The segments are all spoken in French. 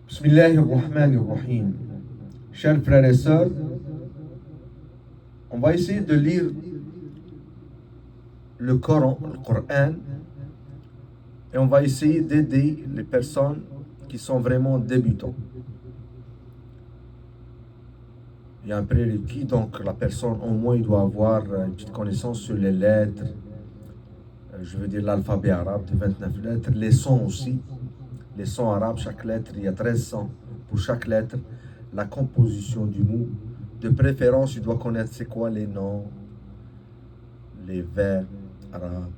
Bismillahirrahmanirrahim. Chers frères et sœurs, on va essayer de lire le Coran, et on va essayer d'aider les personnes qui sont vraiment débutants. Il y a un prérequis, donc la personne au moins il doit avoir une petite connaissance sur les lettres, je veux dire l'alphabet arabe de 29 lettres, les sons aussi, les sons arabes, chaque lettre, il y a 13 sons pour chaque lettre, la composition du mot, de préférence il doit connaître c'est quoi les noms, les verbes arabes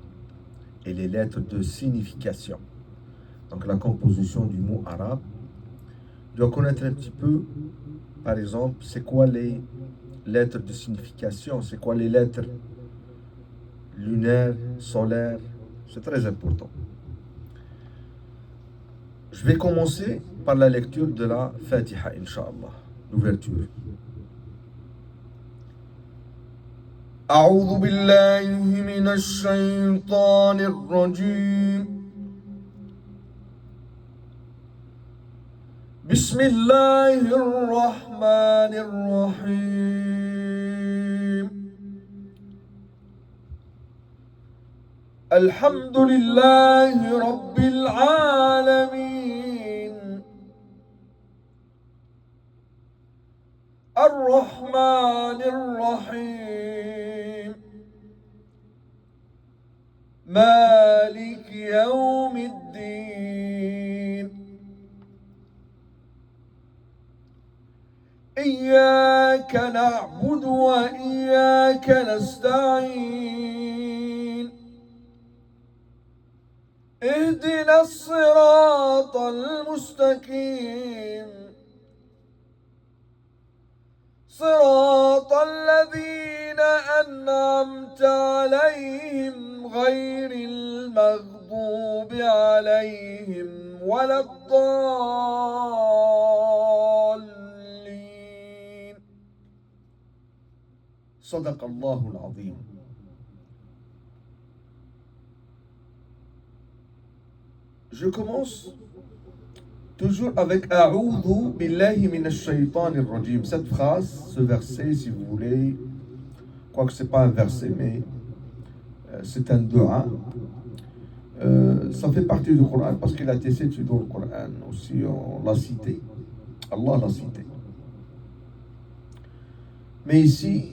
et les lettres de signification. Donc la composition du mot arabe, il doit connaître un petit peu, par exemple, c'est quoi les lettres de signification, c'est quoi les lettres lunaires, solaires, c'est très important. Je vais commencer par la lecture de la Fatiha, Inch'Allah, l'ouverture. أعوذ بالله من الشيطان الرجيم بسم الله الرحمن الرحيم الحمد لله رب العالمين الرحمن الرحيم مالك يوم الدين إياك نعبد وإياك نستعين اهدنا الصراط المستقيم صراط الذين أنعمت عليهم غير المغضوب عليهم ولا الضالين صدق الله العظيم. Je commence toujours avec A'udhu billahi minash shaytanir rajim. Cette phrase, ce verset, si vous voulez, quoique ce n'est pas un verset, mais c'est un dua. Ça fait partie du Coran parce qu'il a été cité dans le Coran aussi, on l'a cité. Allah l'a cité. Mais ici,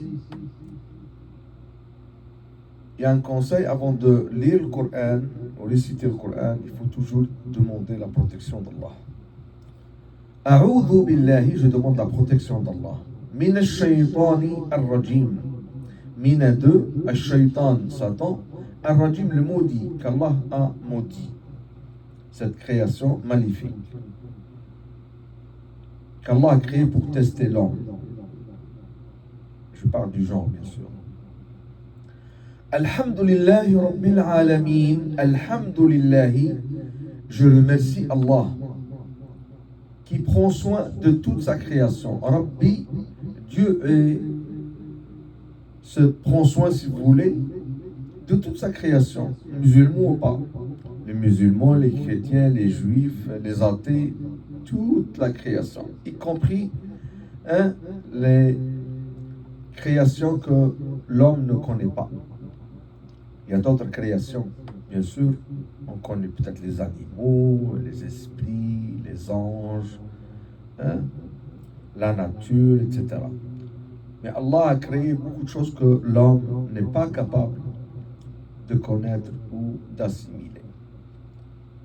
il y a un conseil avant de lire le Coran ou réciter le Coran, il faut toujours demander la protection d'Allah. A'udhu billahi, je demande la protection d'Allah. Min ash-shaytani ar-rajim. Mina de ash-shaytan, Satan, ar-rajim, le maudit, qu'Allah a maudit. Cette création maléfique. Qu'Allah a créé pour tester l'homme. Je parle du genre, bien sûr. Alhamdulillahi Rabbil Alamin. Alhamdulillahi, je remercie Allah qui prend soin de toute sa création. Rabbi, Dieu se prend soin, si vous voulez, de toute sa création, musulmans ou pas. Les musulmans, les chrétiens, les juifs, les athées, toute la création, y compris les créations que l'homme ne connaît pas. Il y a d'autres créations, bien sûr. On connaît peut-être les animaux, les esprits, les anges, la nature, etc. Mais Allah a créé beaucoup de choses que l'homme n'est pas capable de connaître ou d'assimiler.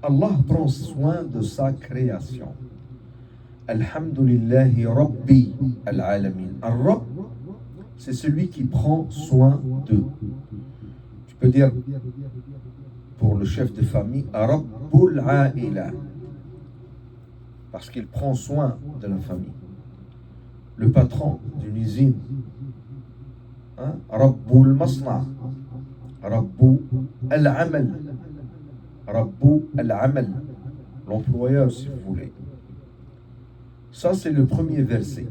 Allah prend soin de sa création. Alhamdulillahi Rabbi al-Alamin. Al-Rabb, c'est celui qui prend soin d'eux. Tu peux dire pour le chef de famille, Rabbul Aïla, parce qu'il prend soin de la famille. Le patron d'une usine, Rabbul Masna, Rabbu al-Amal, Rabbu al-Amal, l'employeur si vous voulez. Ça c'est le premier verset.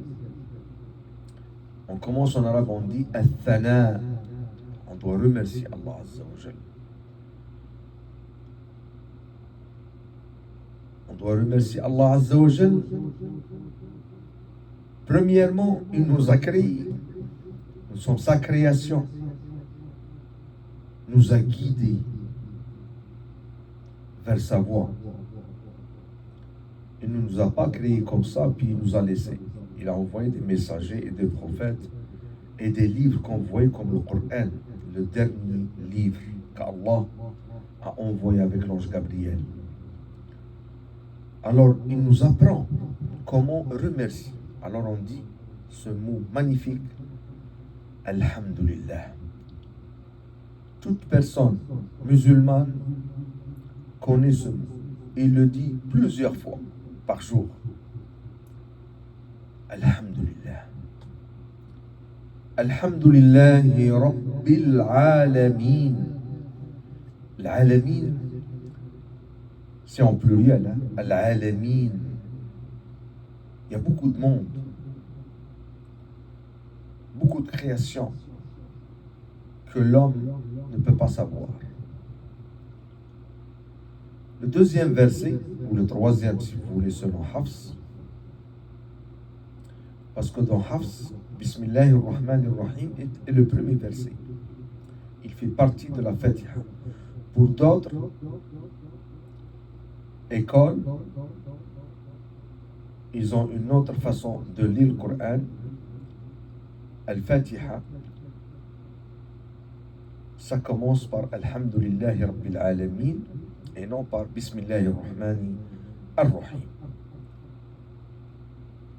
On commence en arabe, on dit Al-Thana. On doit remercier Allah Azza wa Jal. On doit remercier Allah Azza wa Jal. Premièrement, il nous a créés. Nous sommes sa création. Nous a guidés vers sa voie. Il ne nous a pas créés comme ça, puis il nous a laissés. Il a envoyé des messagers et des prophètes et des livres qu'envoyés comme le Coran, le dernier livre qu'Allah a envoyé avec l'ange Gabriel. Alors, il nous apprend comment remercier. Alors, on dit ce mot magnifique, Alhamdulillah. Toute personne musulmane connaît ce mot. Il le dit plusieurs fois par jour. Alhamdulillah. Alhamdulillahi Rabbil Alamin. L'Alamin, c'est en pluriel, hein? Al-Alamin. Il y a beaucoup de monde, beaucoup de créations que l'homme ne peut pas savoir. Le deuxième verset, ou le troisième si vous voulez, selon Hafs, parce que dans Hafs, Bismillahirrahmanirrahim est le premier verset. Il fait partie de la Fatiha. Pour d'autres écoles, ils ont une autre façon de lire le Coran. Al-Fatiha, ça commence par Alhamdulillahi Rabbil Alamin et non par Bismillahirrahmanirrahim.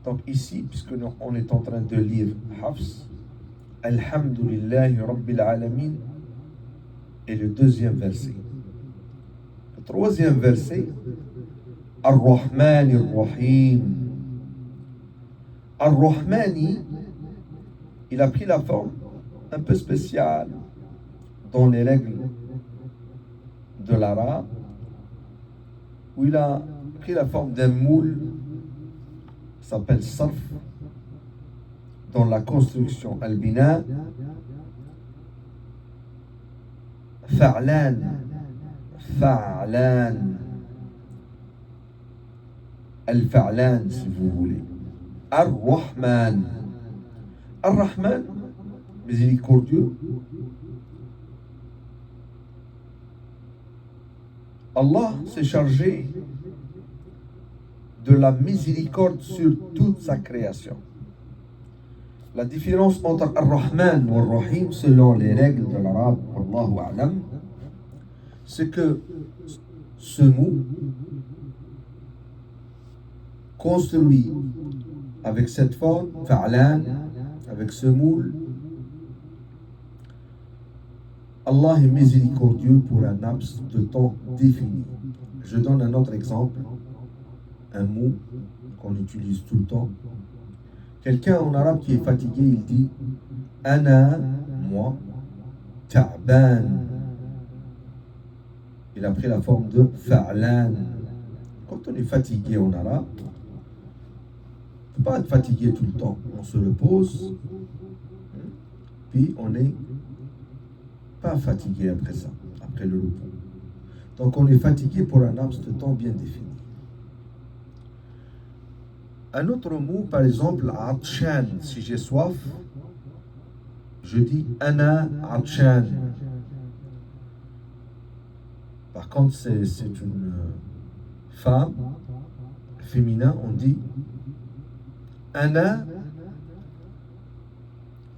Donc ici, puisque on est en train de lire Hafs, Alhamdulillahi Rabbil Alamin est le deuxième verset. Le troisième verset, Ar-Rahman Ar-Rahim. Ar-Rahmani, il a pris la forme un peu spéciale dans les règles de l'arabe, où il a pris la forme d'un moule, s'appelle sarf, dans la construction al-bina, fa'lan, al-fa'lan si vous voulez. Ar-Rahman. Ar-Rahman, miséricordieux. Allah s'est chargé de la miséricorde sur toute sa création. La différence entre Ar-Rahman et Ar-Rahim, selon les règles de l'arabe, Allahu A'lam, c'est que ce mot construit avec cette forme, fa'lan, avec ce moule, Allah est miséricordieux pour un laps de temps défini. Je donne un autre exemple, un mot qu'on utilise tout le temps. Quelqu'un en arabe qui est fatigué, il dit Ana, moi, ta'ban. Il a pris la forme de fa'lan. Quand on est fatigué en arabe, on ne peut pas être fatigué tout le temps. On se repose, puis on n'est pas fatigué après ça, après le repos. Donc on est fatigué pour un laps de temps bien défini. Un autre mot, par exemple, atshan, si j'ai soif, je dis ana atshan. Par contre, c'est une femme, féminin, on dit ana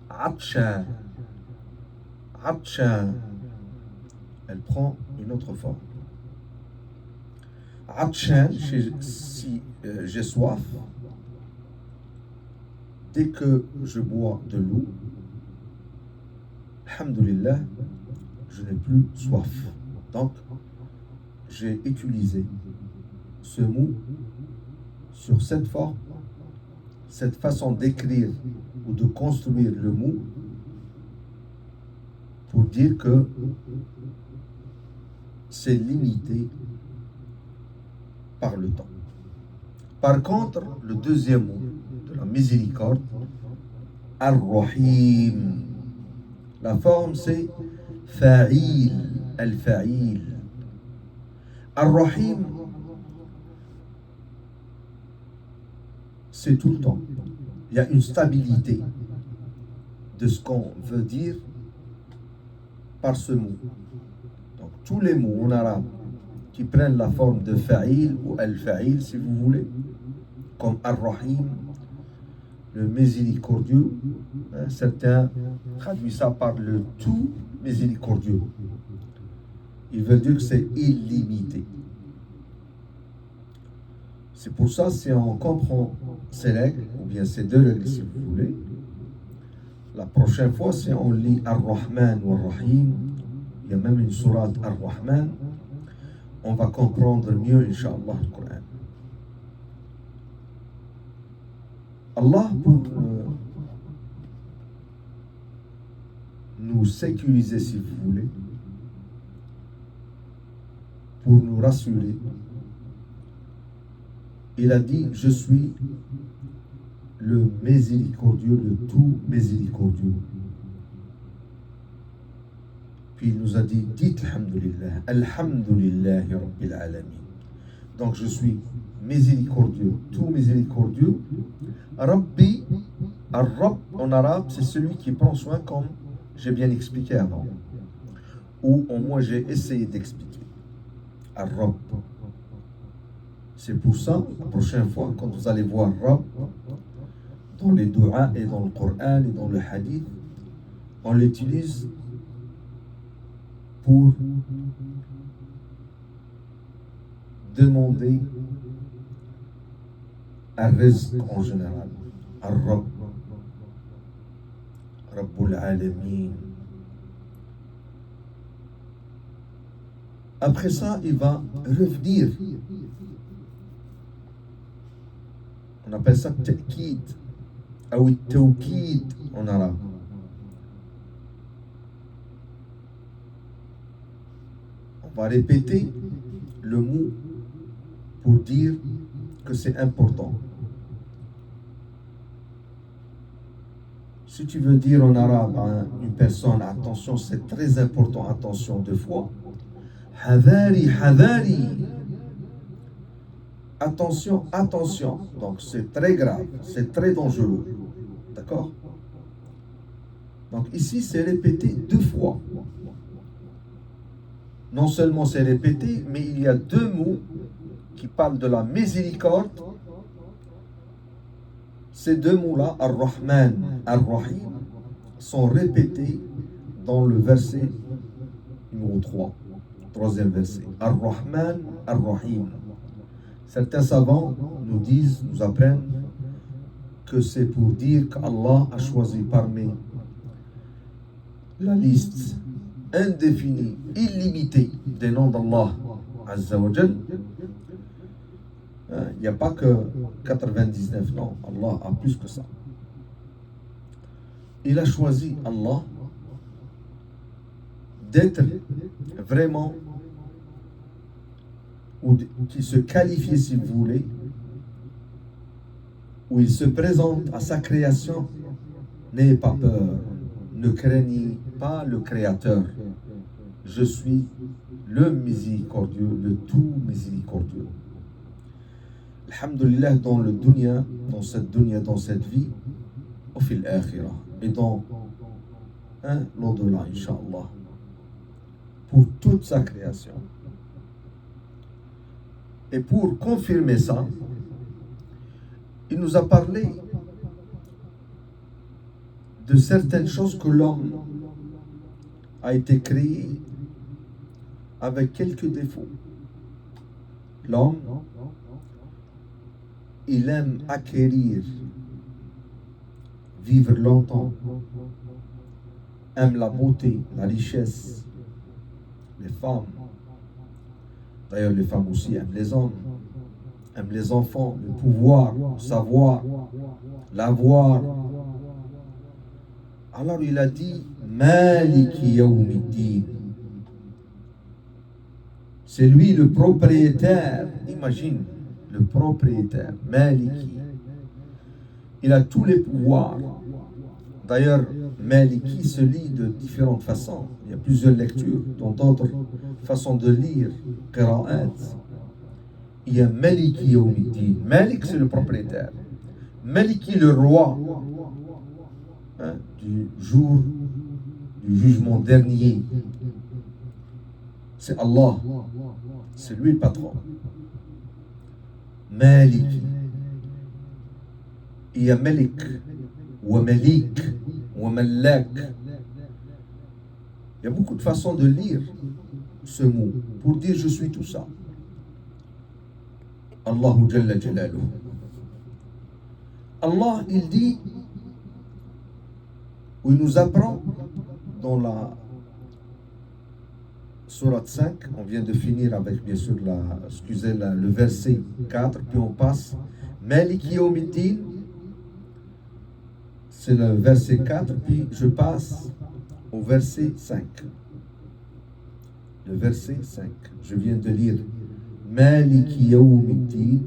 atshan. Atshan, elle prend une autre forme. Atshan, si j'ai soif, dès que je bois de l'eau, alhamdulillah, je n'ai plus soif. Donc, j'ai utilisé ce mot sur cette forme, cette façon d'écrire ou de construire le mot pour dire que c'est limité par le temps. Par contre, le deuxième mot de la miséricorde, Ar-Rahim, la forme c'est Fa'il, Al-Fa'il. Ar-Rahim, c'est tout le temps. Il y a une stabilité de ce qu'on veut dire par ce mot. Donc, tous les mots en arabe qui prennent la forme de fa'il ou al-fa'il, si vous voulez, comme ar-rahim, le miséricordieux, certains traduisent ça par le tout miséricordieux. Ils veulent dire que c'est illimité. C'est pour ça, si on comprend ces règles, ou bien ces deux règles, si vous voulez, la prochaine fois, si on lit Ar-Rahman ou Ar-Rahim, il y a même une sourate Ar-Rahman, on va comprendre mieux, Inch'Allah, le Coran. Allah, pour nous sécuriser, si vous voulez, pour nous rassurer, il a dit, je suis le miséricordieux, le tout miséricordieux. Puis il nous a dit, dites Alhamdulillah, Alhamdulillahi Rabbil Alamin. Donc je suis miséricordieux, tout miséricordieux. Rabbi, Ar-Rabb en arabe, c'est celui qui prend soin, comme j'ai bien expliqué avant, ou au moins j'ai essayé d'expliquer. Ar-Rabb. C'est pour ça, la prochaine fois, quand vous allez voir Rabb, dans les du'a et dans le Coran et dans le hadith, on l'utilise pour demander un rizq en général. Ar-Rabb, Rabbul Alamin. Après ça, il va revenir. On appelle ça ta'kid ou tawkid en arabe. On va répéter le mot pour dire que c'est important. Si tu veux dire en arabe à une personne, attention, c'est très important, attention, deux fois. Hadari, hadari. Attention, attention. Donc c'est très grave, c'est très dangereux. D'accord? Donc ici, c'est répété deux fois. Non seulement c'est répété, mais il y a deux mots qui parlent de la miséricorde. Ces deux mots-là, Ar-Rahman, Ar-Rahim, sont répétés dans le verset numéro 3, troisième verset. Ar-Rahman, Ar-Rahim. Certains savants nous disent, nous apprennent que c'est pour dire qu'Allah a choisi parmi la liste indéfinie, illimitée des noms d'Allah Azza wa Jal. Il n'y a pas que 99 noms, Allah a plus que ça. Il a choisi, Allah, d'être vraiment, ou qui se qualifie, si vous voulez, où il se présente à sa création. N'ayez pas peur, ne craignez pas le Créateur. Je suis le miséricordieux, le tout miséricordieux. Alhamdulillah, dans le dunya, dans cette vie, au fil akhirah, et dans l'au-delà, Inch'Allah, pour toute sa création. Et pour confirmer ça, il nous a parlé de certaines choses que l'homme a été créé avec quelques défauts. L'homme, il aime acquérir, vivre longtemps, aime la beauté, la richesse, les femmes. D'ailleurs, les femmes aussi aiment les hommes, aiment les enfants, le pouvoir, le savoir, l'avoir. Alors il a dit, Maliki Yawmiddin. C'est lui le propriétaire. Imagine, le propriétaire, Maliki. Il a tous les pouvoirs. D'ailleurs, Maliki se lit de différentes façons. Il y a plusieurs lectures, dont d'autres façons de lire, qira'at. Il y a Maliki Yawmiddin. Malik, c'est le propriétaire. Maliki, le roi, hein, du jour du jugement dernier. C'est Allah. C'est lui le patron. Maliki. Il y a Malik, ou Malik, ou Malak. Il y a beaucoup de façons de lire ce mot pour dire je suis tout ça. Allahu Jalla Jalaluhu. Allah, il dit, ou il nous apprend dans la Sourate 5, on vient de finir avec bien sûr le verset 4, puis on passe Maliki Yawmiddin, c'est le verset 4, puis je passe au verset 5. Le verset 5, je viens de lire Maliki Yawmiddin,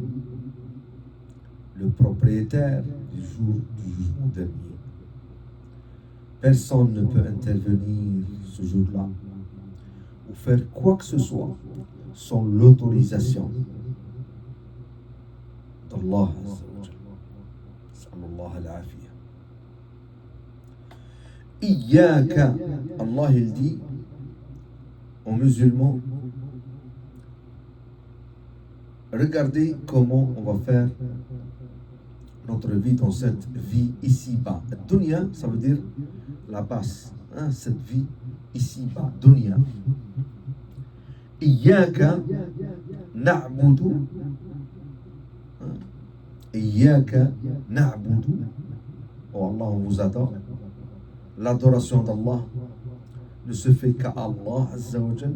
le propriétaire du jour du jugement dernier. Personne ne peut intervenir ce jour-là ou faire quoi que ce soit sans l'autorisation d'Allah Azza wa Jalla. Sallallahu al-afiyah. Iyaka, Allah il dit aux musulmans, regardez comment on va faire notre vie dans cette vie ici-bas. Dunya, ça veut dire la basse, hein, cette vie ici-bas. Dunya. Iyaka na'budu. Iyaka na'budu. Oh Allah, on vous adore. L'adoration d'Allah ne se fait qu'à Allah Azza wa Jal.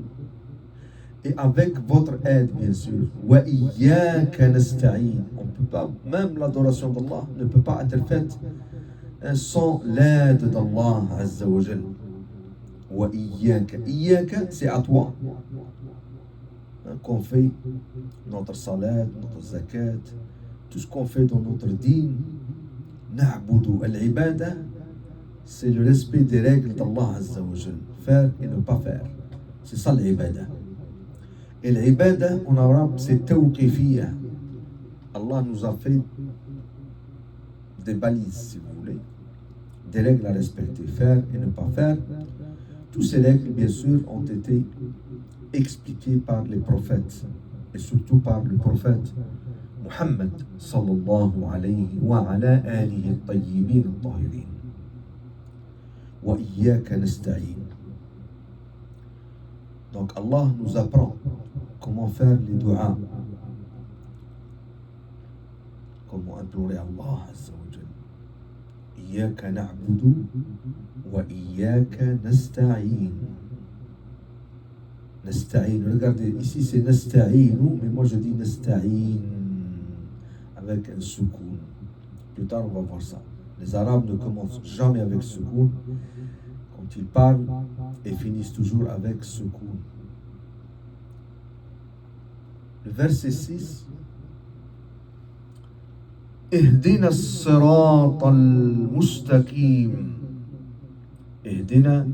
Et avec votre aide, bien sûr. Wa iyyaka nasta'in. On peut pas, même l'adoration d'Allah ne peut pas être faite sans l'aide d'Allah Azza wa Jal. Wa iyyaka. Iyyaka, c'est à toi. Qu'on fait notre salat, notre zakat, tout ce qu'on fait dans notre dîne. Na'budu. Al-ibada, c'est le respect des règles d'Allah Azza wa Jal. Faire et ne pas faire. C'est ça l'ibada. Et l'ibada en arabe c'est tawqifiyya. Allah nous a fait des balises, si vous voulez, des règles à respecter, faire et ne pas faire. Toutes ces règles, bien sûr, ont été expliquées par les prophètes et surtout par le prophète Muhammad sallallahu alayhi wa ala alihi at-tayyibin at-tahirin. Wa iyyaka nasta'in. Donc Allah nous apprend comment faire les du'as, comment implorer Allah Azza wa Jal. Iyaka na'budu wa iyaka nasta'in. Nasta'in, regardez, ici c'est nasta'inu, mais moi je dis nasta'in avec un soukoun. Plus tard on va voir ça. Les Arabes ne commencent jamais avec soukoun. Quand ils parlent et finissent toujours avec soukoun. Le verset 6. Ihdina as-sirata al-mustaqim. Ihdina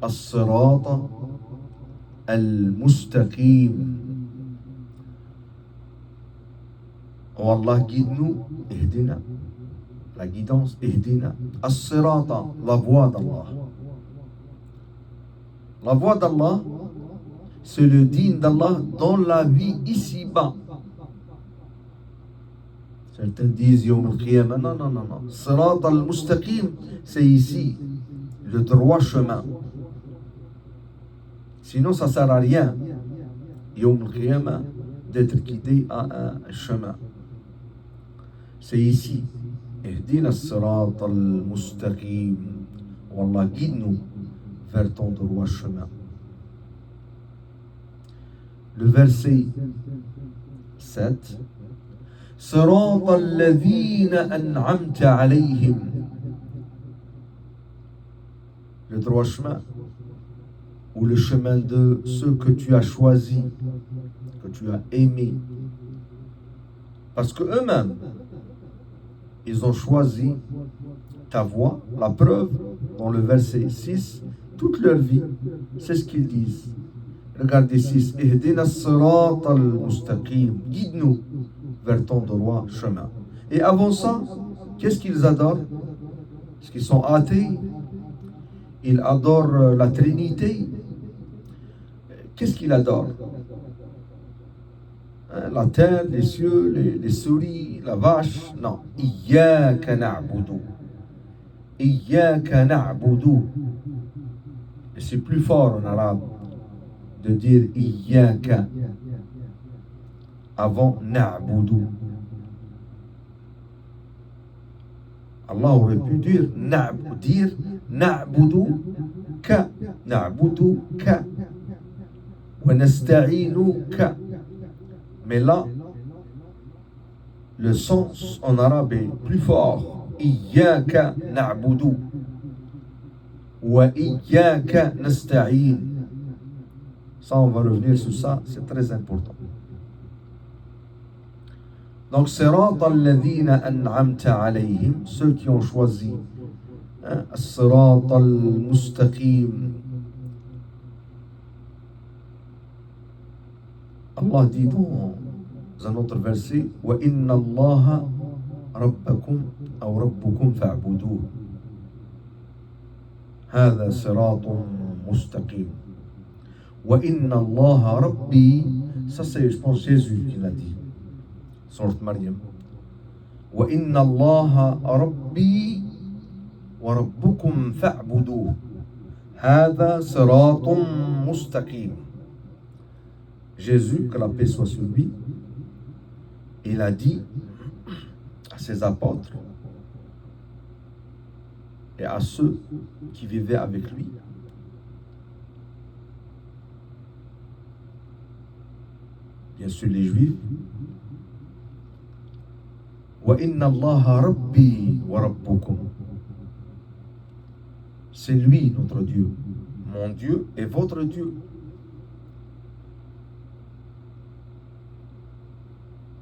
as-sirata al-mustaqim. Oh Allah, guide-nous. Ihdina. La guidance, ihdina, as-sirata, la voie d'Allah. La voie d'Allah, c'est le dîn d'Allah dans la vie ici-bas. Certains disent Yawm al-Qiyamah. Non, non, non, non. Sirata al-mustaqim, c'est ici, le droit chemin. Sinon, ça ne sert à rien, Yawm al-Qiyamah, d'être guidé à un chemin. C'est ici. Ihdina as-sirat al-mustaqim. Wallah, guide-nous vers ton droit chemin. Le verset 7. Sirat alladhina an'amta alayhim. Le droit chemin, ou le chemin de ceux que tu as choisis, que tu as aimés. Parce que eux-mêmes, ils ont choisi ta voie. La preuve, dans le verset 6, toute leur vie, c'est ce qu'ils disent. Regardez 6. Ihdina as-sirat al-mustaqim. Guide-nous vers ton droit chemin. Et avant ça, qu'est-ce qu'ils adorent? Est-ce qu'ils sont athées? Ils adorent la Trinité. Qu'est-ce qu'ils adorent? La terre, les cieux, les souris, la vache? Non. Iyyaka na'budu. Iyyaka na'budu. Et c'est plus fort en arabe de dire Iyyaka avant na'budu. Allah aurait pu dire na'budu ka, na'budu ka, wa nasta'inu ka. Mais là, le sens en arabe est plus fort. Iyyaka na'budu wa iyyaka nasta'in. Ça, on va revenir sur ça, c'est très important. Donc, sirat al-ladhina an'amta alayhim, ceux qui ont choisi sirat al-mustaqim. Allah dit dans un autre verset, wa inna Allah rabbakum ou rabbukum fa'buduh. هذا صراط مستقيم. وإن الله ربي, ça c'est je pense Jésus qui l'a dit. Sourate Maryam. وإن الله ربي وربكم فاعبدوه هذا صراط مستقيم. Jésus, que la paix soit sur lui, il a dit à ses apôtres et à ceux qui vivaient avec lui, bien sûr les Juifs, wa inna Allah rabbi wa rabbukum. C'est lui notre Dieu, mon Dieu et votre Dieu.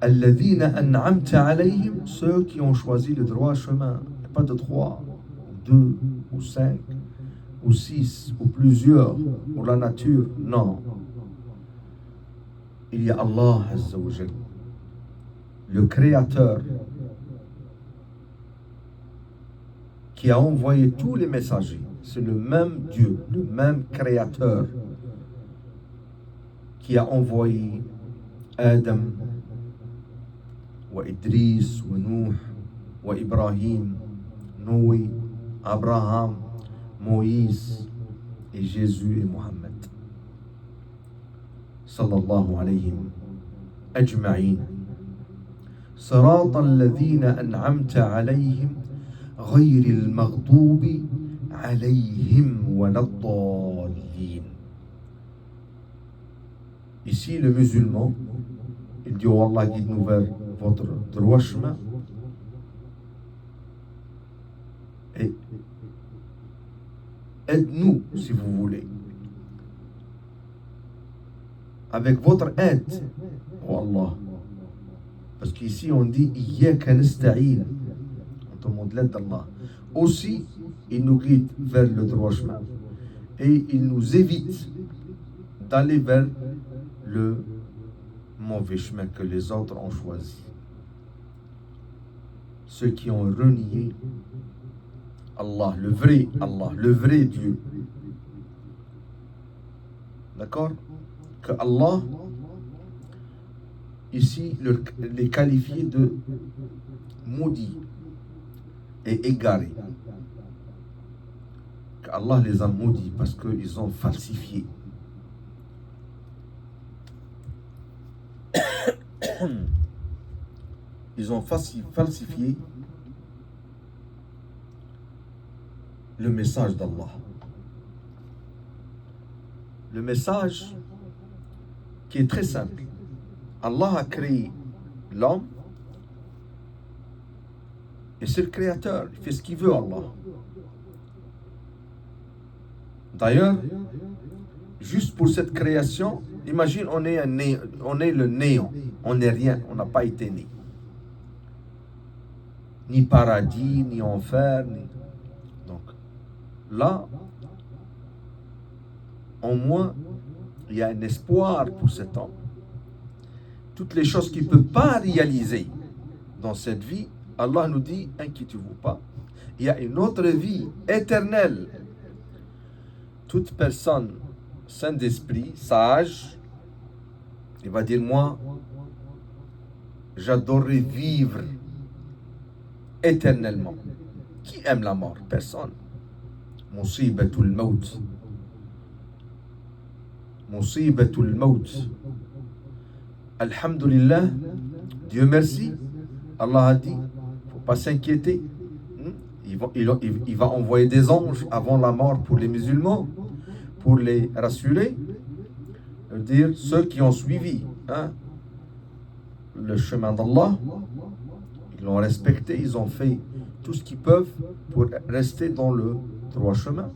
Alladhina an'amta alayhim, ceux qui ont choisi le droit chemin, pas de 3, 2 ou 5 ou 6 ou plusieurs ou la nature, non. Il y a Allah Azza wa Jal, le Créateur, qui a envoyé tous les messagers. C'est le même Dieu, le même Créateur qui a envoyé Adam, wa Idris, wa Nuh, wa Ibrahim, Noé, Abraham, Moïse et Jésus et Mohammed. Sallallahu alayhim ajma'in. صراط الذين أنعمت عليهم غير المغضوب عليهم ولا الضالين. Ici, le musulman, il dit, oh Allah, guide-nous vers votre droit chemin. Et aide-nous, si vous voulez. Avec votre aide, oh Allah. Parce qu'ici, on dit, Iyyaka nasta'in. On demande l'aide d'Allah. Aussi, il nous guide vers le droit chemin. Et il nous évite d'aller vers le mauvais chemin que les autres ont choisi. Ceux qui ont renié Allah, le vrai Dieu. D'accord? Que Allah, ici, les qualifiés de maudits et égarés. Que Allah les a maudits parce qu'ils ont falsifié. Ils ont falsifié le message d'Allah. Le message qui est très simple. Allah a créé l'homme et c'est le créateur. Il fait ce qu'il veut, Allah. D'ailleurs, juste pour cette création, imagine, on est le néant. On n'est rien, on n'a pas été né. Ni paradis, ni enfer, ni... Donc, là, au moins, il y a un espoir pour cet homme. Toutes les choses qu'il ne peut pas réaliser dans cette vie, Allah nous dit, inquiétez-vous pas, il y a une autre vie éternelle. Toute personne saine d'esprit, sage, il va dire, moi, j'adorerais vivre éternellement. Qui aime la mort? Personne. Musibatul maut. Musibatul maut. Alhamdulillah, Dieu merci, Allah a dit, il ne faut pas s'inquiéter. Il va envoyer des anges avant la mort pour les musulmans, pour les rassurer, dire ceux qui ont suivi le chemin d'Allah, ils l'ont respecté, ils ont fait tout ce qu'ils peuvent pour rester dans le droit chemin.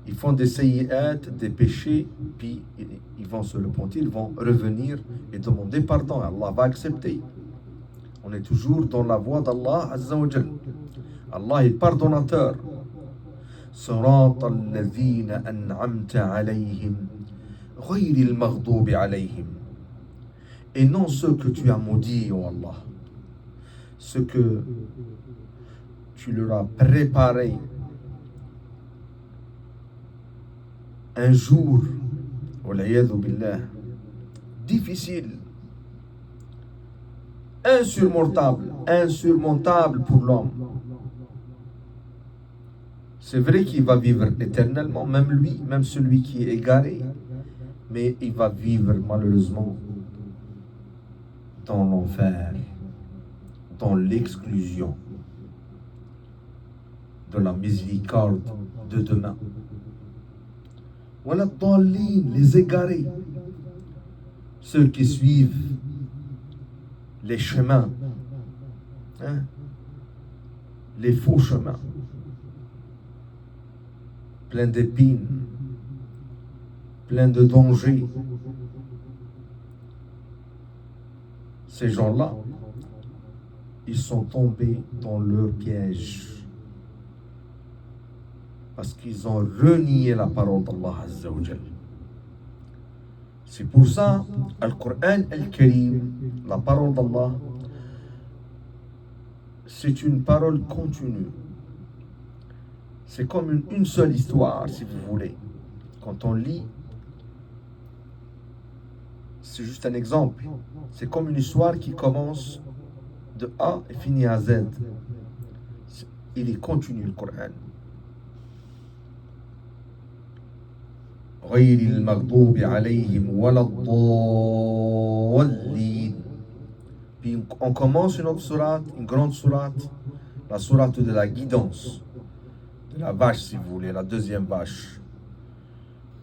Ils font des sayyi'at, des péchés, puis ils vont se repentir, ils vont revenir et demander pardon. Allah va accepter. On est toujours dans la voie d'Allah Azza wa Jal. Allah est pardonnateur. Sirata alladhina an'amta alayhim, ghayril maghdubi alayhim. Et non ceux que tu as maudits, oh Allah. Ceux que tu leur as préparé un jour, walayadhu billah, difficile, insurmontable pour l'homme. C'est vrai qu'il va vivre éternellement, même lui, même celui qui est égaré, mais il va vivre malheureusement dans l'enfer, dans l'exclusion de la miséricorde de demain. Voilà les égarés, ceux qui suivent les chemins, les faux chemins, pleins d'épines, pleins de dangers. Ces gens-là, ils sont tombés dans leur piège parce qu'ils ont renié la parole d'Allah Azza wa Jal. C'est pour ça, Al-Qur'an Al-Karim, la parole d'Allah, c'est une parole continue. C'est comme une seule histoire, si vous voulez. Quand on lit, c'est juste un exemple. C'est comme une histoire qui commence de A et finit à Z. Il est continu, le Coran. غير المغضوب عليهم ولا الضالين. Puis on commence une autre sourate, une grande sourate, la sourate de la guidance, de la vache si vous voulez, la deuxième vache.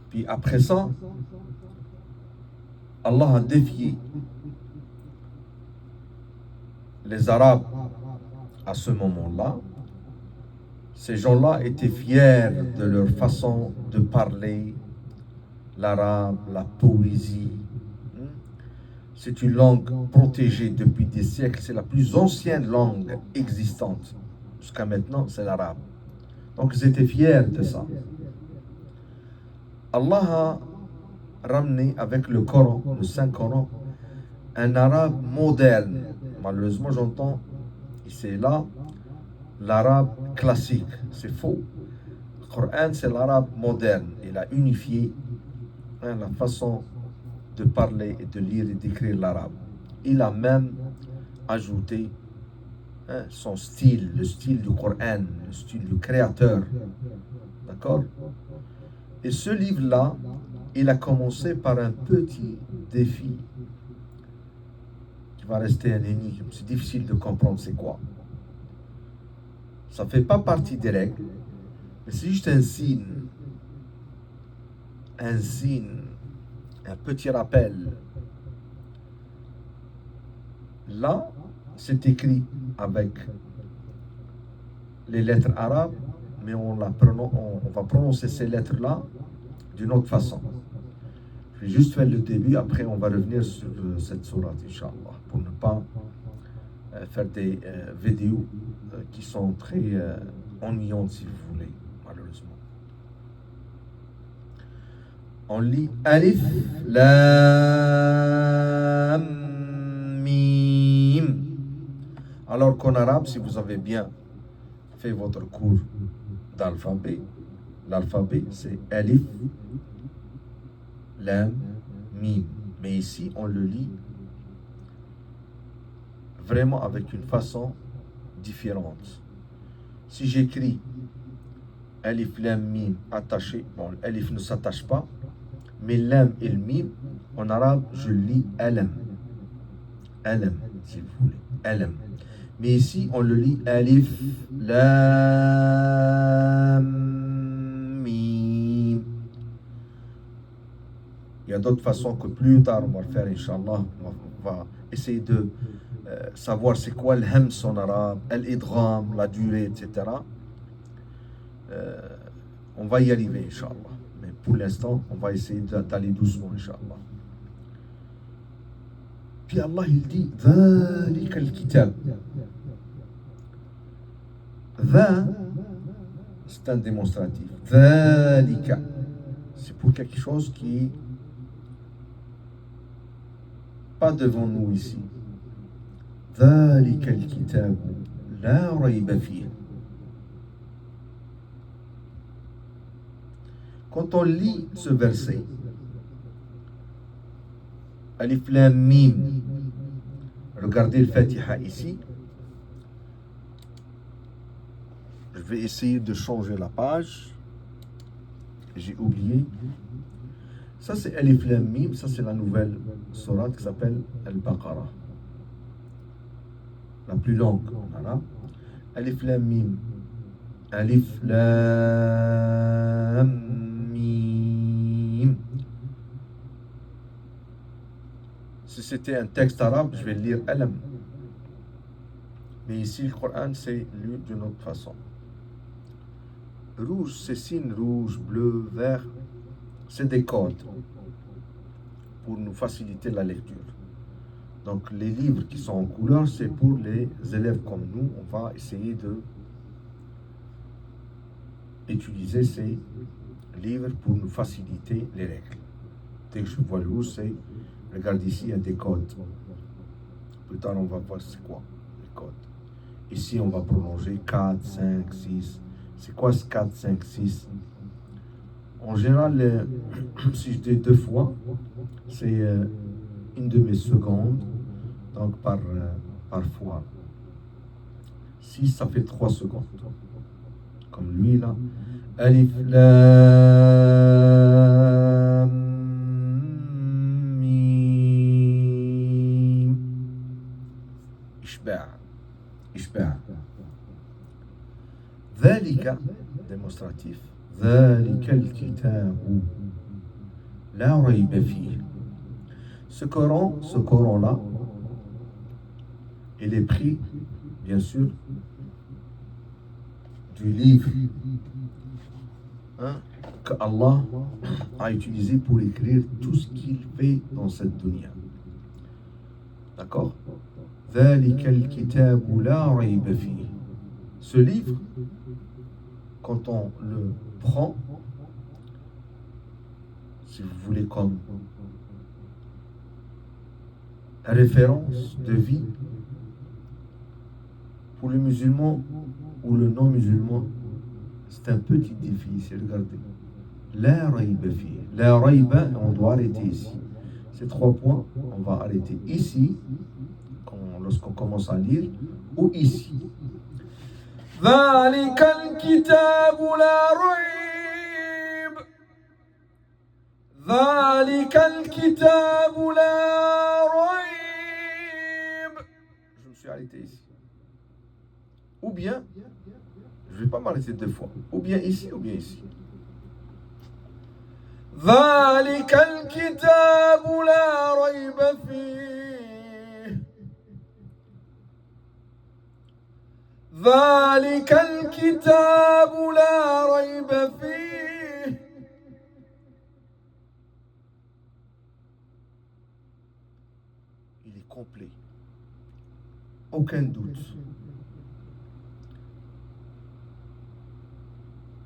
Puis après ça, Allah a défié les Arabes à ce moment-là. Ces gens-là étaient fiers de leur façon de parler, l'arabe, la poésie. C'est une langue protégée depuis des siècles. C'est la plus ancienne langue existante. Jusqu'à maintenant, c'est l'arabe. Donc, ils étaient fiers de ça. Allah a ramené avec le Coran, le Saint-Coran, un arabe moderne. Malheureusement, j'entends ici et là l'arabe classique. C'est faux. Le Coran, c'est l'arabe moderne. Il a unifié la façon de parler et de lire et d'écrire l'arabe. Il a même ajouté son style, le style du Coran, le style du créateur. D'accord? Et ce livre-là, il a commencé par un petit défi qui va rester un énigme. C'est difficile de comprendre c'est quoi. Ça ne fait pas partie des règles, mais c'est juste un signe, un petit rappel. Là, c'est écrit avec les lettres arabes, mais on va prononcer ces lettres-là d'une autre façon. Je vais juste faire le début, après on va revenir sur cette sourate, Inch'Allah, pour ne pas faire des vidéos qui sont très ennuyantes, si vous voulez, malheureusement. On lit Alif, Lam, Mim. Alors qu'en arabe, si vous avez bien fait votre cours d'alphabet, l'alphabet c'est alif, lam, mim. Mais ici, on le lit vraiment avec une façon différente. Si j'écris alif, lam, mim attaché, bon, alif ne s'attache pas, mais lam et le mim, en arabe, je lis alam. Alam, si vous voulez. Alam. Mais ici, on le lit alif, lam, mim. Il y a d'autres façons que plus tard, on va le faire, Inch'Allah. On va essayer de savoir c'est quoi le hams en arabe, l'idgham, la durée, etc. On va y arriver, Inch'Allah. Mais pour l'instant, on va essayer d'aller doucement, Inch'Allah. Puis Allah, il dit ذَلِكَ الْكِتَابِ. C'est un démonstratif. ذَلِكَ. C'est pour quelque chose qui est pas devant nous ici. ذَلِكَ الْكِتَابُ لَا رَيْبَ فِيهِ. Quand on lit ce verset, Alif Lam Mim, regardez le Fatiha ici. Je vais essayer de changer la page. J'ai oublié. Ça c'est Alif Lam Mim, ça c'est la nouvelle sourate qui s'appelle Al-Baqarah. La plus longue en arabe. Alif Lam Mim. Alif Lam Mim. Si c'était un texte arabe, je vais lire Alam. Mais ici, le Coran, c'est lu d'une autre façon. Rouge, c'est signe rouge, bleu, vert. C'est des codes pour nous faciliter la lecture. Donc, les livres qui sont en couleur, c'est pour les élèves comme nous. On va essayer de utiliser ces livres pour nous faciliter les règles. Dès que je vois le rouge, c'est... Regarde ici, il y a des codes. Plus tard, on va voir c'est quoi les codes. Ici, on va prolonger 4, 5, 6. C'est quoi ce 4, 5, 6? En général, si je dis 2 fois, c'est une demi-seconde, donc par fois. 6, ça fait 3 secondes. Comme lui, là. Alif, lam, إشباع. ذلك démonstratif. ذلك الكتاب لا ريب فيه. Ce Coran-là, il est pris, bien sûr, du livre que Allah a utilisé pour écrire tout ce qu'il fait dans cette dunya. D'accord? ذلك الكتاب لا ريب فيه. Ce livre, quand on le prend, si vous voulez, comme référence de vie pour le musulman ou le non-musulman, c'est un petit difficile. Regardez. La rayba fi. La rayba, on doit arrêter ici. Ces 3 points, on va arrêter ici, lorsqu'on commence à lire, ou ici. ذلك الكتاب لا ريب. ذلك الكتاب لا ريب. Je me suis arrêté ici. Ou bien, je ne vais pas m'arrêter 2 fois. Ou bien ici, ou bien ici. ذلك الكتاب لا ريب فيه. ذلك الكتاب لا ريب فيه. Il est complet. Aucun doute.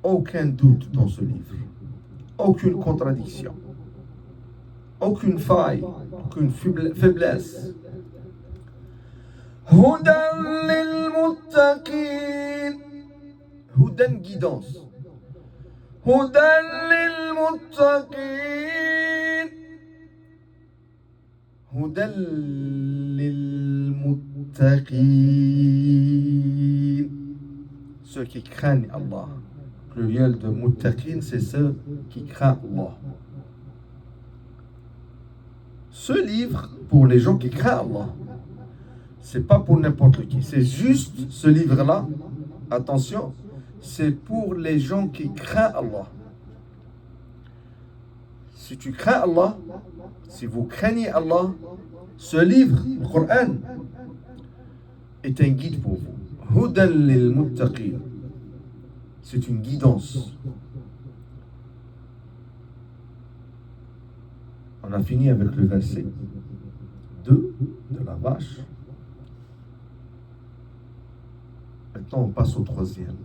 Aucun doute dans ce livre. Aucune contradiction. Aucune faille. Aucune faiblesse. هدى للمتقين. هدى guidance. هدى للمتقين. هدى للمتقين. Ceux qui craignent Allah. Pluriel de muttaqin, c'est ceux qui craignent Allah. Ce livre, pour les gens qui craignent Allah, c'est pas pour n'importe qui. C'est juste ce livre-là, attention, c'est pour les gens qui craignent Allah. Si tu crains Allah, si vous craignez Allah, ce livre, le Coran, est un guide pour vous. Hudan lil muttaqin. C'est une guidance. On a fini avec le verset 2 de la vache. Maintenant, on passe au troisième.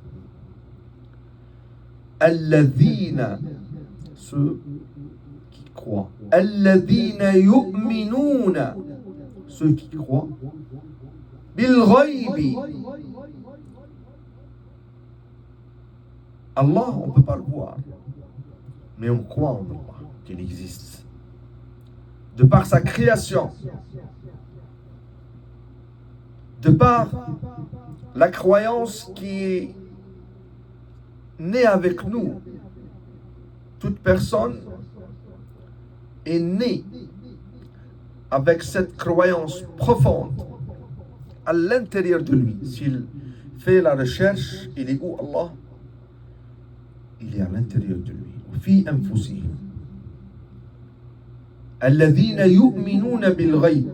Alladhina, ceux qui croient. Alladhina yu'minuna, ceux qui croient. Bil ghaybi. Allah, on ne peut pas le voir, mais on croit en Allah, qu'il existe. De par sa création, de par la croyance qui est née avec nous. Toute personne est née avec cette croyance profonde à l'intérieur de lui. S'il fait la recherche, il est où Allah? Il est à l'intérieur de lui. Fi anfusihim. Alladhina yu'minuna bil ghayb.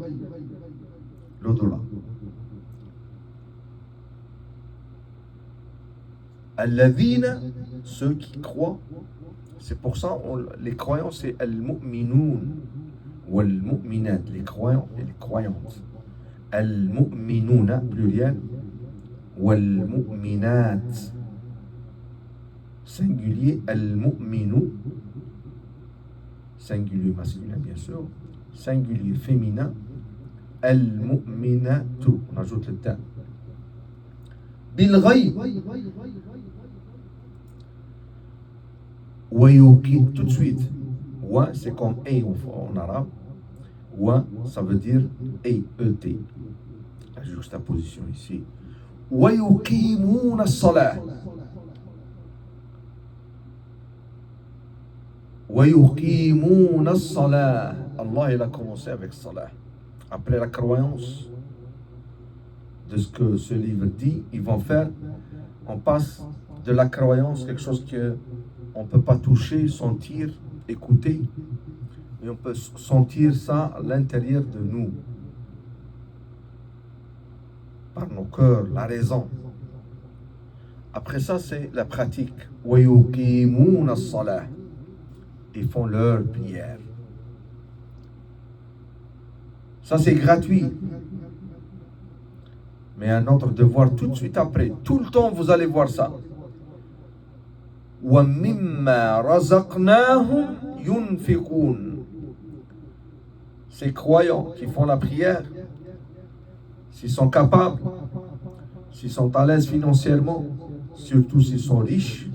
L'au-delà. Alladhina, ceux qui croient. C'est pour ça, les croyants, c'est al-mu'minoun. Ou al-mu'minat, les croyants et les croyantes. Al-mu'minouna, pluriel. Ou al-mu'minat. Singulier, al-mu'minu, singulier masculin bien sûr, singulier féminin, al-mu'minatu, on ajoute le ta. Bil ghayb, wa yuqim, tout de suite. Wa, c'est comme et en arabe. Wa, ça veut dire et, et. La juxtaposition ici. Wa yuqimuna as-salah. وَيُقِيمُونَ الصَّلَاةَ. Allah, il a commencé avec salah. Après la croyance de ce que ce livre dit, ils vont faire, on passe de la croyance, quelque chose qu'on ne peut pas toucher, sentir, écouter, mais on peut sentir ça à l'intérieur de nous, par nos cœurs, la raison. Après ça, c'est la pratique. وَيُقِيمُونَ الصَّلَاةَ. Ils font leur prière. Ça, c'est gratuit. Mais un autre devoir tout de suite après. Tout le temps, vous allez voir ça. وَمِمَّا رَزَقْنَاهُمْ يُنْفِقُونَ. Ces croyants qui font la prière, s'ils sont capables, s'ils sont à l'aise financièrement, surtout s'ils sont riches,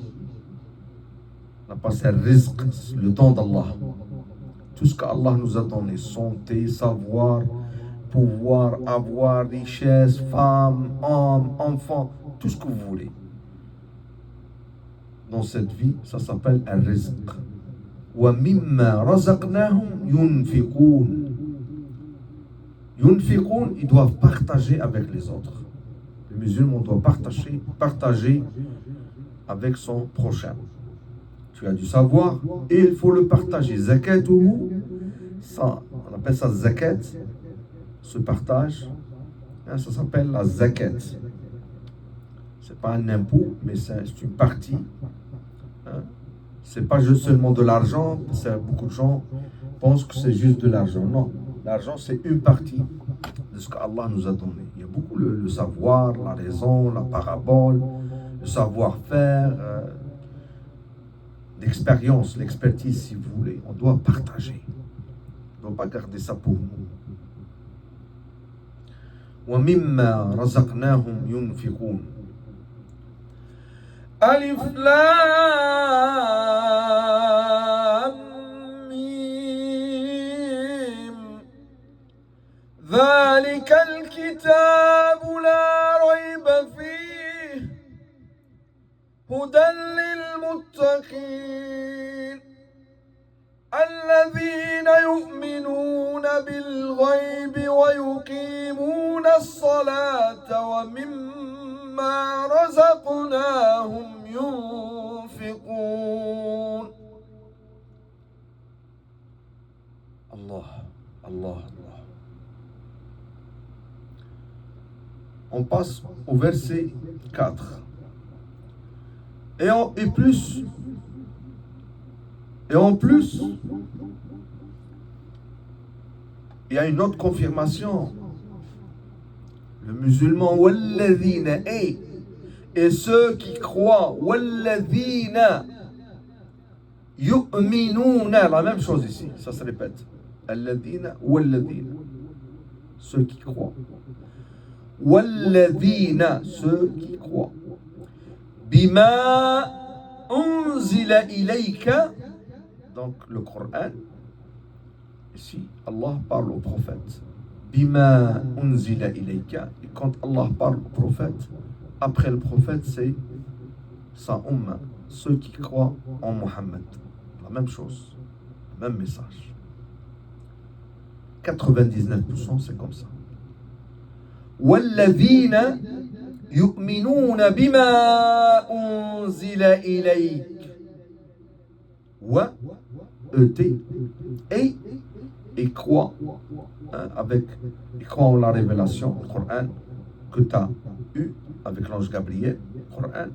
on n'a pas ce rizq, le don d'Allah. Tout ce qu'Allah nous a donné, santé, savoir, pouvoir, avoir, richesse, femme, homme, enfant, tout ce que vous voulez. Dans cette vie, ça s'appelle un rizq. وَمِمَّا رَزَقْنَاهُمْ يُنْفِقُونَ. Yunfiqun, ils doivent partager avec les autres. Le musulman doit partager avec son prochain. Tu as du savoir et il faut le partager. Zakatuhu, ça, on appelle ça zakat, ce partage, ça s'appelle la zakat. C'est pas un impôt, mais c'est une partie. C'est pas juste seulement de l'argent. Beaucoup de gens pensent que c'est juste de l'argent. Non, l'argent c'est une partie de ce qu'Allah nous a donné. Il y a beaucoup le savoir, la raison, la parabole, le savoir-faire. L'expérience, l'expertise, si vous voulez, on doit partager. On ne doit pas garder ça pour nous. ومما رزقناهم ينفقون. ألف لام ميم ذلك الكتاب لا ريب فيه هدى للمتقين الذين يؤمنون بالغيب ويقيمون الصلاة ومما رزقناهم ينفقون. Allah, Allah, Allah. On passe au verset 4. Et en plus, il y a une autre confirmation. Le musulman, walladhina, et ceux qui croient, walladhina yu'minuna, la même chose ici, ça se répète. Alladhina, walladhina, ceux qui croient. Walladhina, ceux qui croient. Bima unzila ilayka, donc le Coran. Ici, Allah parle au prophète. Bima unzila ilayka. Et quand Allah parle au prophète, après le prophète, c'est sa umma, ceux qui croient en Mohammed. La même chose, même message. 99%, c'est comme ça. Walladhina yu'minuna bima unzila ilayk. Wa, E-T, et croient, ils croient en la révélation, le Coran, que tu as eu avec l'ange Gabriel, le Coran.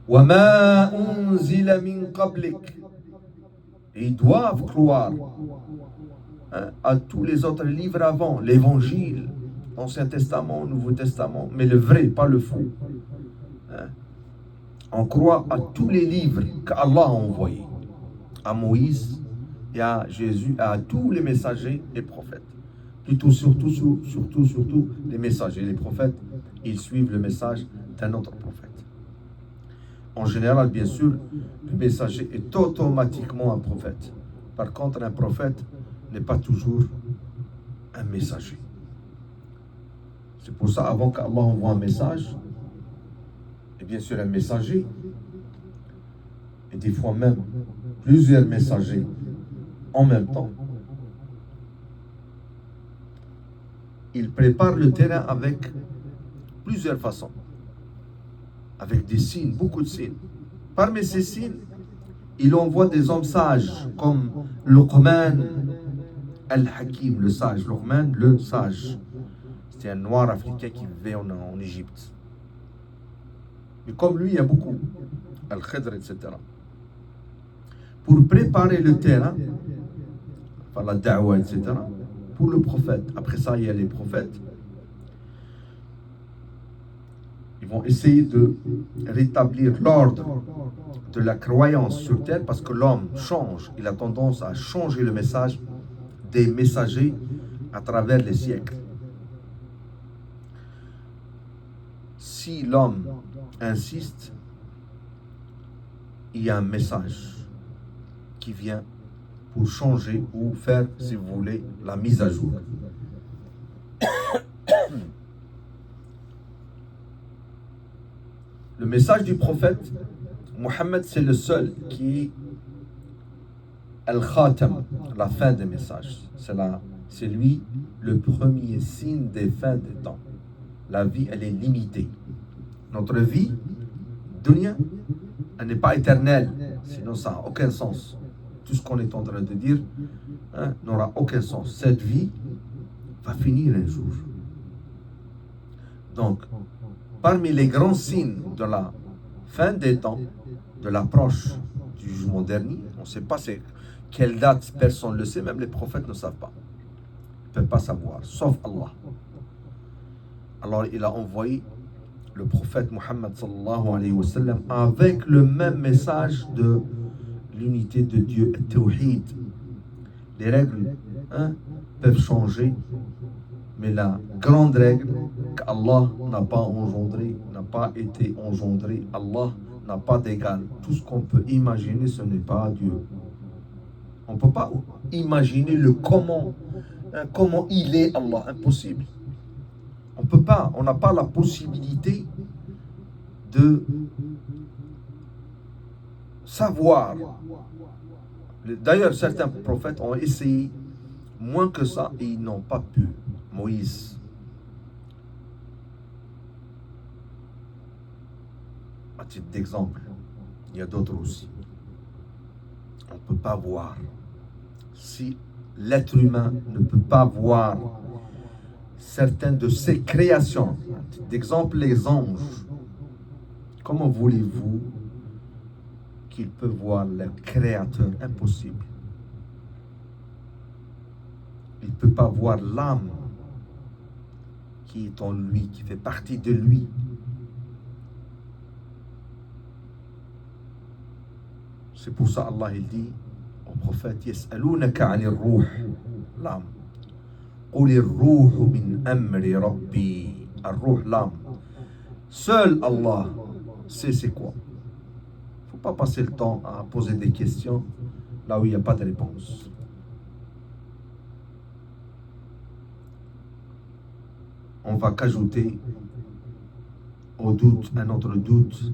Wa ma unzila min qablik. Et ils doivent croire à tous les autres livres avant, l'évangile, Ancien Testament, Nouveau Testament, mais le vrai, pas le faux. On croit à tous les livres qu'Allah a envoyés, à Moïse et à Jésus, à tous les messagers et prophètes. Plutôt, surtout, les messagers. Les prophètes, ils suivent le message d'un autre prophète. En général, bien sûr, le messager est automatiquement un prophète. Par contre, un prophète n'est pas toujours un messager. C'est pour ça, avant qu'Allah envoie un message, et bien sûr un messager, et des fois même plusieurs messagers en même temps, il prépare le terrain avec plusieurs façons, avec des signes, beaucoup de signes. Parmi ces signes, il envoie des hommes sages comme Luqman al-Hakim, le sage. Luqman, le sage. C'était un noir africain qui vivait en Égypte. Mais comme lui, il y a beaucoup. Al-Khidr, etc. Pour préparer le terrain, enfin la da'wa, etc. Pour le prophète. Après ça, il y a les prophètes. Ils vont essayer de rétablir l'ordre de la croyance sur terre parce que l'homme change. Il a tendance à changer le message des messagers à travers les siècles. Si l'homme insiste, il y a un message qui vient pour changer ou faire, si vous voulez, la mise à jour. Le message du prophète Mohammed, c'est le seul qui est Al-Khatam, la fin des messages. C'est lui le premier signe des fins des temps. La vie, elle est limitée. Notre vie, dunya, elle n'est pas éternelle, sinon ça n'a aucun sens. Tout ce qu'on est en train de dire n'aura aucun sens. Cette vie va finir un jour. Donc, parmi les grands signes de la fin des temps, de l'approche du jugement dernier, on ne sait pas quelle date, personne ne le sait, même les prophètes ne savent pas. Ils ne peuvent pas savoir, sauf Allah. Alors il a envoyé le prophète Mohammed sallallahu alayhi wa sallam avec le même message de l'unité de Dieu, le tawhid. Les règles peuvent changer, mais grande règle qu'Allah n'a pas engendré, n'a pas été engendré. Allah n'a pas d'égal. Tout ce qu'on peut imaginer, ce n'est pas Dieu. On ne peut pas imaginer le comment il est Allah. Impossible. On peut pas, on n'a pas la possibilité de savoir. D'ailleurs, certains prophètes ont essayé moins que ça et ils n'ont pas pu. Moïse, à titre d'exemple, il y a d'autres aussi. On ne peut pas voir. Si l'être humain ne peut pas voir certaines de ses créations, à titre d'exemple, les anges, comment voulez-vous qu'il peut voir le Créateur? Impossible. Il ne peut pas voir l'âme qui est en lui, qui fait partie de lui. C'est pour ça Allah il dit au prophète Yas'alunaka 'anir ruh, l'âme. Qul ar-ruhu min amri rabbi. Ar-ruh, l'âme. Seul Allah sait c'est quoi. Il ne faut pas passer le temps à poser des questions là où il n'y a pas de réponse. On va qu'ajouter au doute un autre doute.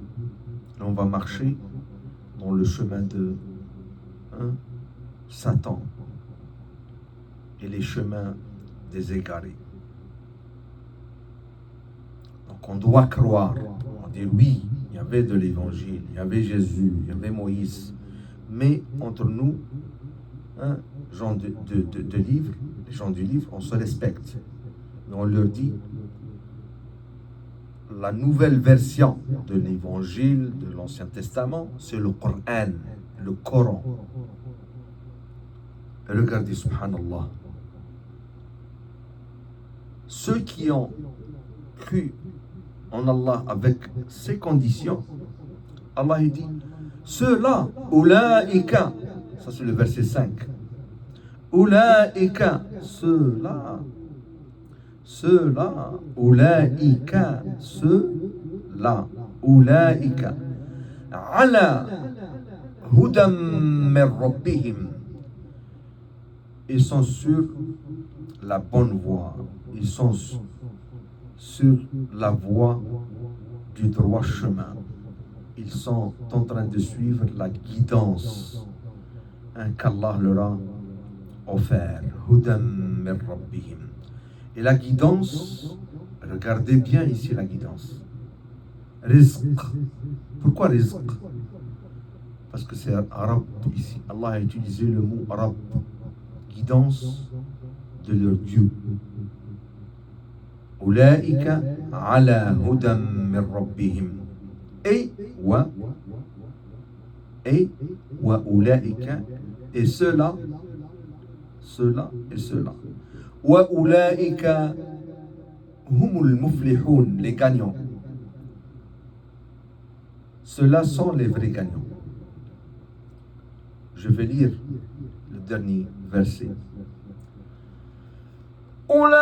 Et on va marcher dans le chemin de Satan et les chemins des égarés. Donc on doit croire, on dit oui, il y avait de l'évangile, il y avait Jésus, il y avait Moïse, mais entre nous, gens de livre, les gens du livre, on se respecte. Mais on leur dit la nouvelle version de l'évangile de l'Ancien Testament, c'est le Coran, le Coran. Et regardez, subhanallah, ceux qui ont cru en Allah avec ces conditions, Allah il dit, ceux-là, ulaïka, ça c'est le verset 5, ulaïka, ceux-là, ulaïka, ceux-là, ulaïka, ala hudam min rabbihim, ils sont sur la bonne voie, ils sont sur la voie du droit chemin, ils sont en train de suivre la guidance qu'Allah leur a offert, hudam min rabbihim. Et la guidance, regardez bien ici la guidance. Rizq. Pourquoi rizq? Parce que c'est arabe ici. Allah a utilisé le mot arabe. Guidance de leur Dieu. Ulaïka ala hudam min rabbihim. Et wa ulaïka, et ceux-là, et ceux-là. Wa ulaïka humul muflihun, les gagnants. Ceux-là sont les vrais gagnants. Je vais lire le dernier verset. Ulaïka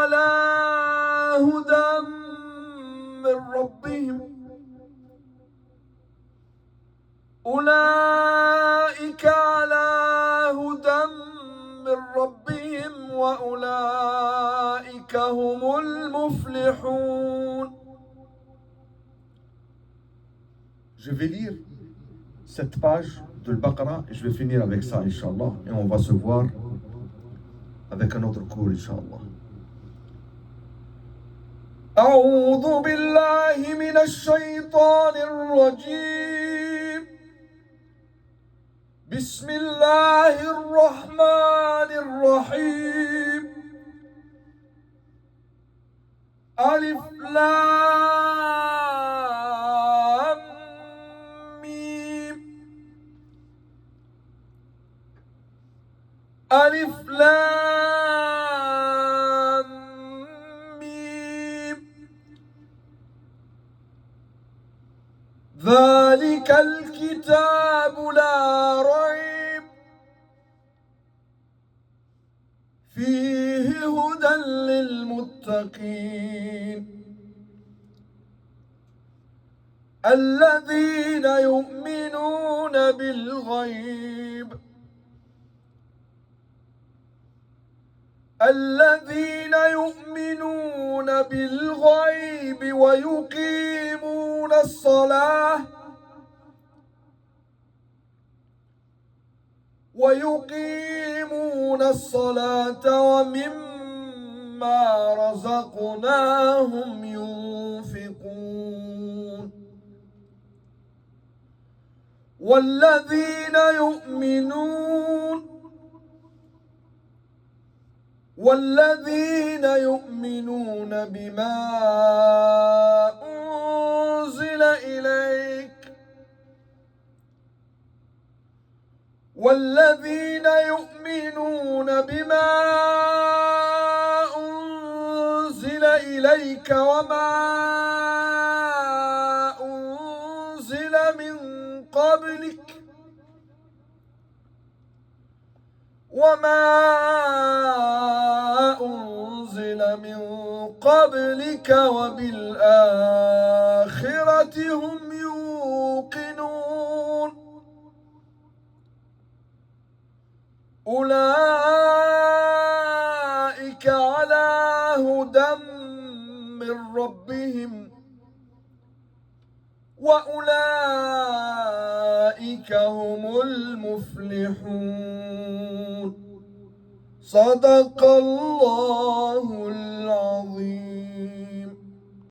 ala hudam min rabbihim. Ulaïka ala hudam min rabbihim wa ulaïka humul muflihun. Je vais lire cette page de l'Baqarah et je vais finir avec ça, Inch'Allah. Et on va se voir avec un autre cours, Inch'Allah. أعوذ بالله من الشيطان الرجيم. بسم الله الرحمن الرحيم. ألف لام ميم. ألف لام ميم. ذلك الكتاب لا ريب فيه المتقين الذين يؤمنون بالغيب ويقيمون الصلاة ومما رزقناهم ينفقون والذين يؤمنون بما أنزل إليك وما أنزل من قبلك وبالآخرة هم يوقنون أولئك على هدى من ربهم وأولئك هم المفلحون. صدق الله